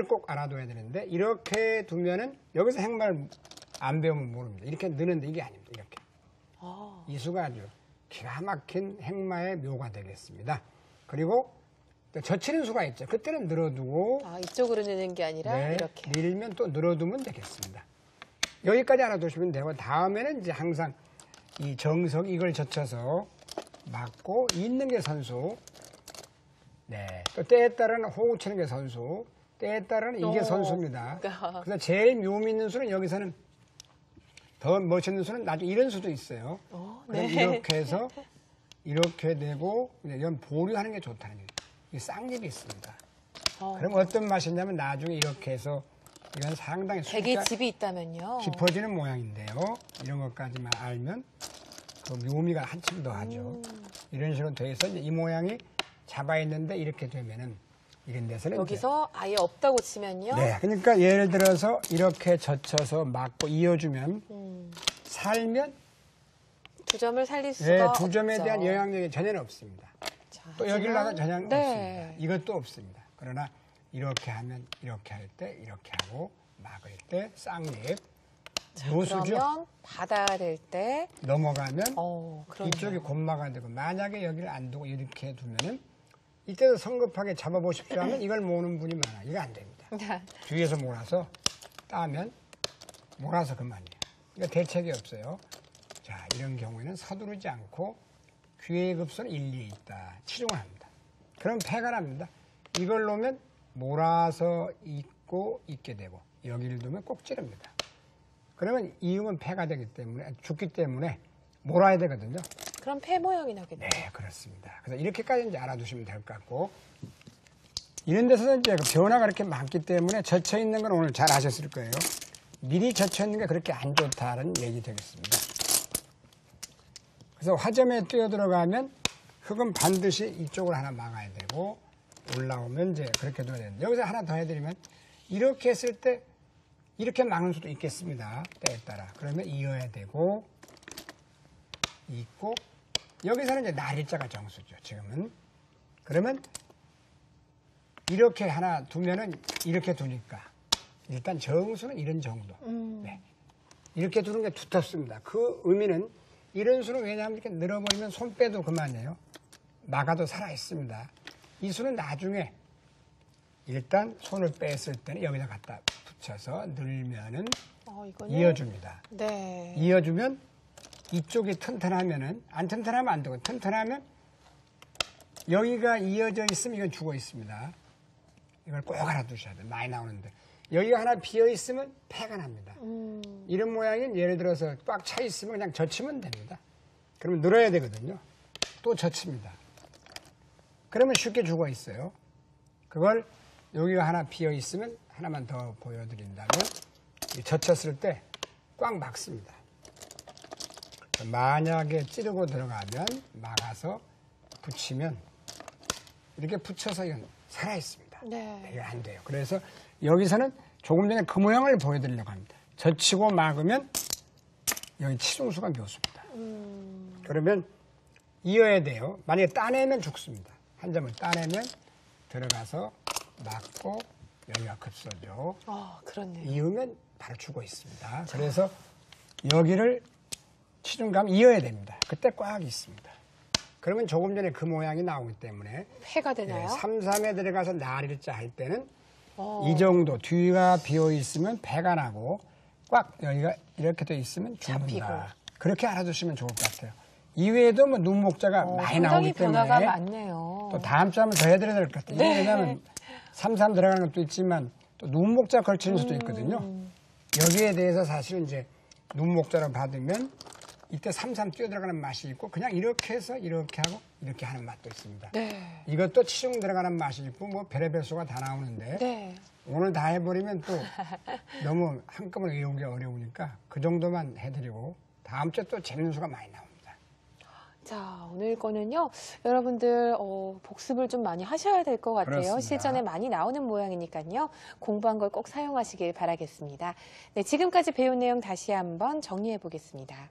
꼭 알아둬야 되는데 이렇게 두면은 여기서 행마를 안 배우면 모릅니다. 이렇게 넣는데 이게 아닙니다. 이렇게. 이 수가 아주 기가 막힌 행마의 묘가 되겠습니다. 그리고 또 젖히는 수가 있죠. 그때는 늘어두고 이쪽으로 넣는 게 아니라 네, 이렇게. 밀면 또 늘어두면 되겠습니다. 여기까지 알아두시면 되고 다음에는 이제 항상 이 정석 이걸 젖혀서 맞고 있는 게 선수. 네. 또 때에 따라는 호흡 치는 게 선수. 때에 따라는 이게 선수입니다. 그래서 제일 묘미 있는 수는 여기서는 더 멋있는 수는 나중에 이런 수도 있어요. 네. 이렇게 해서 이렇게 되고 이건 보류하는 게 좋다는 거예요. 이 쌍립이 있습니다. 그럼 어떤 맛이냐면 나중에 이렇게 해서 이건 상당히 되게 집이 있다면요. 깊어지는 모양인데요. 이런 것까지만 알면 그 묘미가 한층 더 하죠. 이런 식으로 돼서 이제 이 모양이 잡아 있는데 이렇게 되면은 이런 데서는 여기서 아예 없다고 치면요. 네, 그러니까 예를 들어서 이렇게 젖혀서 막고 이어주면 살면 두 점을 살릴 수가 네, 없죠. 두 점에 대한 영향력이 전혀 없습니다. 자, 또 여기를 놔도 전혀 없습니다. 네. 이것도 없습니다. 그러나 이렇게 하면 이렇게 할 때 이렇게 하고 막을 때 쌍립 요수죠. 그러면 받아야 될 때 넘어가면 그러네요. 이쪽이 곤마가 되고 만약에 여기를 안 두고 이렇게 두면은 이때도 성급하게 잡아보십시오 하면 이걸 모으는 분이 많아요. 이거 안 됩니다. 뒤에서 몰아서 따면 몰아서 그만이에요. 이거 대책이 없어요. 자, 이런 경우에는 서두르지 않고 귀의 급소는 일리에 있다. 치중을 합니다. 그럼 패가 납니다. 이걸 놓으면 몰아서 있고 있게 되고 여기를 두면 꼭 찌릅니다. 그러면 이음은 패가 되기 때문에 죽기 때문에 몰아야 되거든요. 그럼 패 모양이 나겠네요. 네, 그렇습니다. 그래서 이렇게까지 이제 알아두시면 될 것 같고 이런 데서는 이제 변화가 그렇게 많기 때문에 젖혀 있는 건 오늘 잘 아셨을 거예요. 미리 젖혀 있는 게 그렇게 안 좋다는 얘기 되겠습니다. 그래서 화점에 뛰어 들어가면 흙은 반드시 이쪽을 하나 막아야 되고 올라오면 이제 그렇게 둬야 되는데 여기서 하나 더 해드리면 이렇게 했을 때 이렇게 막는 수도 있겠습니다. 때에 따라. 그러면 이어야 되고 있고 여기서는 이제 날일자가 정수죠. 지금은. 그러면 이렇게 하나 두면은 이렇게 두니까 일단 정수는 이런 정도. 네. 이렇게 두는 게 두텁습니다. 그 의미는 이런 수는 왜냐하면 이렇게 늘어버리면 손 빼도 그만이에요. 막아도 살아있습니다. 이 수는 나중에 일단 손을 뺐을 때는 여기다 갖다 붙여서 늘면은 이거는 이어줍니다. 네. 이어주면 이쪽이 튼튼하면은 안 튼튼하면 안 되고 튼튼하면 여기가 이어져 있으면 이건 죽어 있습니다. 이걸 꼭 알아두셔야 돼요. 많이 나오는데 여기가 하나 비어 있으면 패가 납니다. 이런 모양인 예를 들어서 꽉 차 있으면 그냥 젖히면 됩니다. 그러면 늘어야 되거든요. 또 젖힙니다. 그러면 쉽게 죽어 있어요. 그걸 여기가 하나 비어 있으면 하나만 더 보여드린다면 젖혔을 때 꽉 막습니다. 만약에 찌르고 들어가면 막아서 붙이면 이렇게 붙여서 이건 살아있습니다. 네. 이게 안 돼요. 그래서 여기서는 조금 전에 그 모양을 보여드리려고 합니다. 젖히고 막으면 여기 치중수가 묘수입니다. 그러면 이어야 돼요. 만약에 따내면 죽습니다. 한 점을 따내면 들어가서 막고 여기가 급소죠. 그렇네요. 이으면 바로 죽어 있습니다. 그래서 여기를 치중감 이어야 됩니다. 그때 꽉 있습니다. 그러면 조금 전에 그 모양이 나오기 때문에 패가 되나요? 3-3에 들어가서 날일자 할 때는 이 정도 뒤가 비어 있으면 패가 나고 꽉 여기가 이렇게 돼 있으면 죽는다. 잡히고. 그렇게 알아두시면 좋을 것 같아요. 이외에도 뭐 눈목자가 많이 나오기 때문에 변화가 많네요. 또 다음 주 한번 더 해드려야 될 것 같아요. 네. 왜냐하면 3-3 들어가는 것도 있지만 또 눈목자 걸치는 수도 있거든요. 여기에 대해서 사실은 이제 눈목자로 받으면 이때 3-3 뛰어 들어가는 맛이 있고 그냥 이렇게 해서 이렇게 하고 이렇게 하는 맛도 있습니다. 네. 이것도 치중 들어가는 맛이 있고 뭐 별의별 수가 다 나오는데 네. 오늘 다 해버리면 또 너무 한꺼번에 외우기 어려우니까 그 정도만 해드리고 다음 주에 또 재밌는 수가 많이 나옵니다. 자, 오늘 거는요, 여러분들, 복습을 좀 많이 하셔야 될 것 같아요. 그렇습니다. 실전에 많이 나오는 모양이니까요. 공부한 걸 꼭 사용하시길 바라겠습니다. 네, 지금까지 배운 내용 다시 한번 정리해 보겠습니다.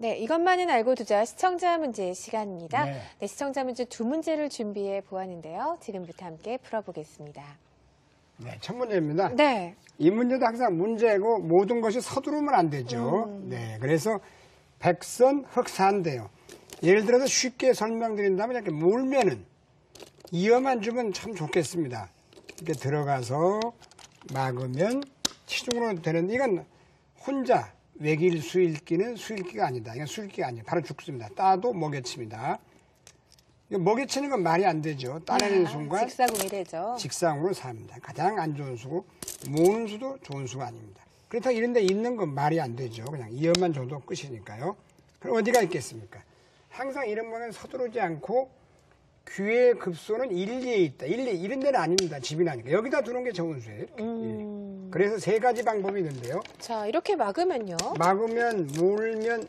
네, 이것만은 알고 두자 시청자 문제 시간입니다. 네. 네, 시청자 문제 2문제를 준비해 보았는데요. 지금부터 함께 풀어보겠습니다. 네, 첫 문제입니다. 네. 이 문제도 항상 문제고 모든 것이 서두르면 안 되죠. 네, 그래서 백선 흑사인데요. 예를 들어서 쉽게 설명드린다면 이렇게 몰면은 이어만 주면 참 좋겠습니다. 이렇게 들어가서 막으면 치중으로 되는데 이건 혼자 외길 수일기는 수일기가 아니다. 이건 수일기가 아니에요. 바로 죽습니다. 따도 먹여칩니다. 이거 먹여치는 건 말이 안 되죠. 따내는 순간 직사공이 되죠. 직상으로 삽니다. 가장 안 좋은 수고 모는 수도 좋은 수가 아닙니다. 그렇다고 이런 데 있는 건 말이 안 되죠. 그냥 이어만 줘도 끝이니까요. 그럼 어디가 있겠습니까? 항상 이런 거는 서두르지 않고 귀의 급소는 1, 2에 있다. 1, 2 이런 데는 아닙니다. 집이 나니까. 여기다 두는 게 좋은 수예요. 그래서 세 가지 방법이 있는데요. 자, 이렇게 막으면요. 막으면 몰면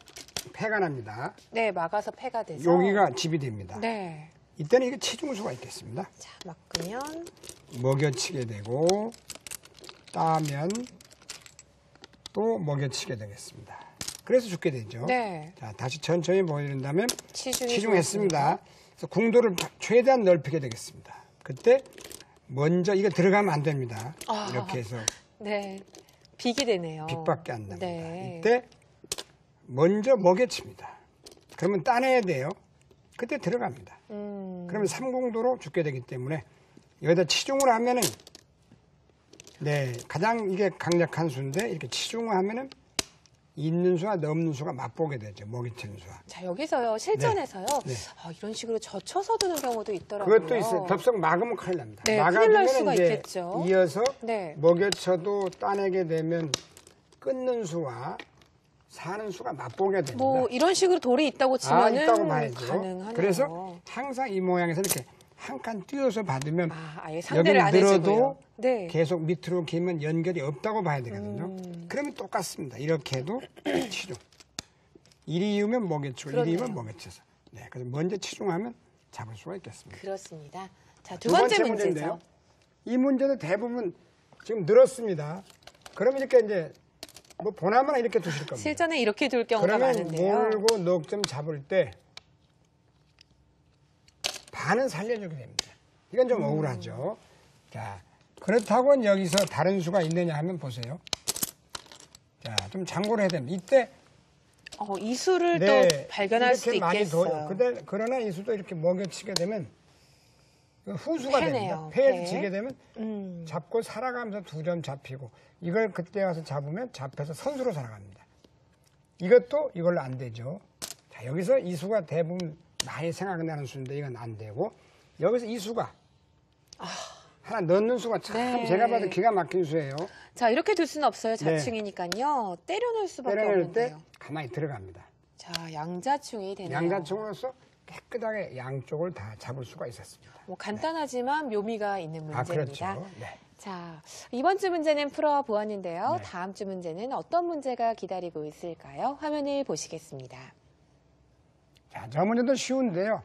패가 납니다. 네, 막아서 패가 돼서. 여기가 집이 됩니다. 네. 이때는 이게 치중수가 있겠습니다. 자, 막으면. 먹여치게 되고 따면 또 먹여치게 되겠습니다. 그래서 죽게 되죠. 네. 자, 다시 천천히 보여드린다면 치중이 치중했습니다. 그래서 궁도를 최대한 넓히게 되겠습니다. 그때 먼저 이거 들어가면 안 됩니다. 이렇게 해서 네. 빅이 되네요. 빅밖에 안 납니다. 네. 이때 먼저 먹여칩니다. 그러면 따내야 돼요. 그때 들어갑니다. 그러면 삼궁도로 죽게 되기 때문에 여기다 치중을 하면은 네, 가장 이게 강력한 수인데 이렇게 치중을 하면은 있는 수와 없는 수가 맞보게 되죠. 먹이치는 수와. 자, 여기서요. 실전에서요. 네. 이런 식으로 젖혀서 두는 경우도 있더라고요. 그것도 있어요. 덥석 막으면 큰일 납니다. 네, 큰일 날 막아주면 수가 이제 있겠죠. 이어서 네. 먹여쳐도 따내게 되면 끊는 수와 사는 수가 맞보게 됩니다. 뭐 이런 식으로 돌이 있다고 치면은 있다고 봐야죠. 가능하네요. 그래서 항상 이 모양에서 이렇게 한 칸 띄워서 받으면 아예 상대를 안 여기를 해주고요. 늘어도 네. 계속 밑으로 기면 연결이 없다고 봐야 되거든요. 그러면 똑같습니다. 이렇게 해도 치중. 1이 이으면 먹여치고 1이 이으면 먹여쳐서. 네, 그래서 먼저 치중하면 잡을 수가 있겠습니다. 그렇습니다. 자, 두 번째 문제죠. 문제인데요. 이 문제도 대부분 지금 늘었습니다. 그러면 이렇게 이제 뭐 보나마나 이렇게 두실 겁니다. 실전에 이렇게 둘 경우가 그러면 많은데요. 몰고 넉점 잡을 때 반은 살려주게 됩니다. 이건 좀 억울하죠. 자, 그렇다고 여기서 다른 수가 있느냐 하면 보세요. 자, 좀 참고를 해야 됩니다. 이때 이 수를 네, 또 발견할 수도 이렇게 많이 있겠어요. 그러나 이 수도 이렇게 먹여치게 되면 후수가 패네요. 됩니다. 패에 패. 지게 되면 잡고 살아가면서 2점 잡히고 이걸 그때 와서 잡으면 잡혀서 선수로 살아갑니다. 이것도 이걸로 안 되죠. 자, 여기서 이 수가 대부분 많이 생각나는 수인데 이건 안 되고 여기서 이 수가 하나 넣는 수가 참 네. 제가 봐도 기가 막힌 수예요. 자, 이렇게 둘 수는 없어요. 네. 자충이니까요. 때려놓을 수밖에 때려낼 때 없는데요. 가만히 들어갑니다. 자, 양자충이 되네요. 양자충으로서 깨끗하게 양쪽을 다 잡을 수가 있었습니다. 뭐 간단하지만 묘미가 있는 문제입니다. 그렇죠. 네. 자, 이번 주 문제는 풀어보았는데요. 네. 다음 주 문제는 어떤 문제가 기다리고 있을까요? 화면을 보시겠습니다. 자, 저 문제도 쉬운데요.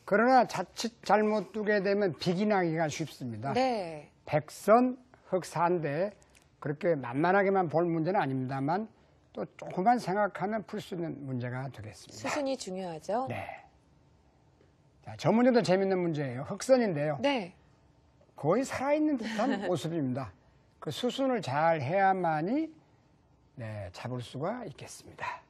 그러나 자칫 잘못 두게 되면 빅이 나기가 쉽습니다. 네. 백선 흑사인데 그렇게 만만하게만 볼 문제는 아닙니다만 또 조금만 생각하면 풀 수 있는 문제가 되겠습니다. 수순이 중요하죠. 네. 자, 저 문제도 재밌는 문제예요. 흑선인데요. 네. 거의 살아있는 듯한 모습입니다. 그 수순을 잘 해야만이 네, 잡을 수가 있겠습니다.